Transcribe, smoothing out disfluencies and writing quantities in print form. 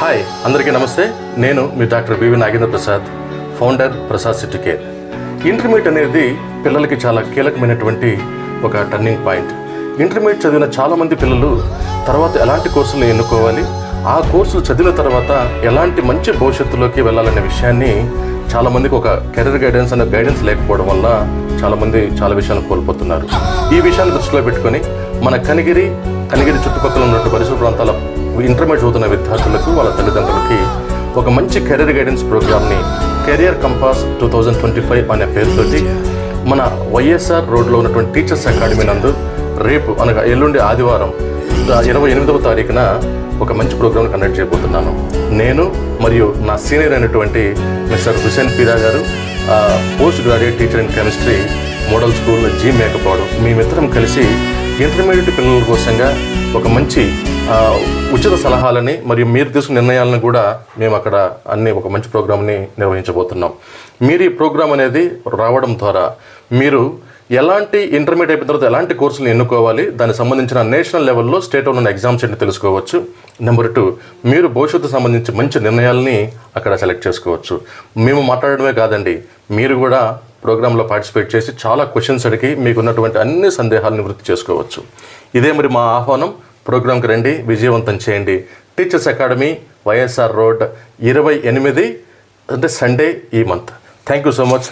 Hi, అందరికీ నమస్తే. నేను మీ doctor B V Nagendra Prasad, founder Prasad city care. Intermediate అనేది పిల్లలకి చాలా కీలకమైనటువంటి ఒక టర్నింగ్ పాయింట్. ఇంటర్మీడియట్ చదివిన చాలామంది పిల్లలు తర్వాత ఎలాంటి కోర్సులు ఎన్నుకోవాలి, ఆ కోర్సులు చదివిన తర్వాత ఎలాంటి మంచి భవిష్యత్తులోకి వెళ్ళాలనే విషయాన్ని చాలామందికి ఒక కెరీర్ గైడెన్స్ అనే గైడెన్స్ లేకపోవడం వల్ల చాలామంది చాలా విషయాలు కోల్పోతున్నారు. ఈ విషయాన్ని దృష్టిలో పెట్టుకొని మన కనిగిరి చుట్టుపక్కల ఉన్నటువంటి పరిసర ప్రాంతాల ఇంటర్మీడియట్ చదువుతున్న విద్యార్థులకు, వాళ్ళ తల్లిదండ్రులకి ఒక మంచి కెరీర్ గైడెన్స్ ప్రోగ్రామ్ని కెరియర్ కంపాస్ 2025 అనే పేరుతోటి మన వైఎస్ఆర్ రోడ్లో ఉన్నటువంటి టీచర్స్ అకాడమీ నందు రేపు అనగా ఎల్లుండి ఆదివారం 28వ తారీఖున ఒక మంచి ప్రోగ్రామ్ కండక్ట్ చేయబోతున్నాను. నేను మరియు నా సీనియర్ అయినటువంటి మిస్టర్ హుసేన్ పీరా గారు, post graduate teacher in chemistry, model school జీ మేకపాడు, మేమిద్దరం కలిసి ఇంటర్మీడియట్ పిల్లల కోసంగా ఒక మంచి ఉచిత సలహాలని మరియు మీరు తీసుకున్న నిర్ణయాలను కూడా మేము అక్కడ ఒక మంచి ప్రోగ్రామ్ని నిర్వహించబోతున్నాం. మీరు ఈ ప్రోగ్రామ్ అనేది రావడం ద్వారా మీరు ఎలాంటి ఇంటర్మీడియట్ అయిపోయిన తర్వాత ఎలాంటి కోర్సులు ఎన్నుకోవాలి, దానికి సంబంధించిన నేషనల్ లెవెల్లో స్టేట్ ఉన్న ఎగ్జామ్స్ ఏంటి తెలుసుకోవచ్చు. నెంబర్ 2, మీరు భవిష్యత్తు సంబంధించి మంచి నిర్ణయాలని అక్కడ సెలెక్ట్ చేసుకోవచ్చు. మేము మాట్లాడడమే కాదండి, మీరు కూడా ప్రోగ్రాంలో పార్టిసిపేట్ చేసి చాలా క్వశ్చన్స్ అడిగి మీకు ఉన్నటువంటి అన్ని సందేహాలను నివృత్తి చేసుకోవచ్చు. ఇదే మరి మా ఆహ్వానం. ప్రోగ్రాంకి రండి, విజయవంతం చేయండి. టీచర్స్ అకాడమీ, వైఎస్ఆర్ రోడ్, 28 అంటే సండే ఈ month. Thank you so much.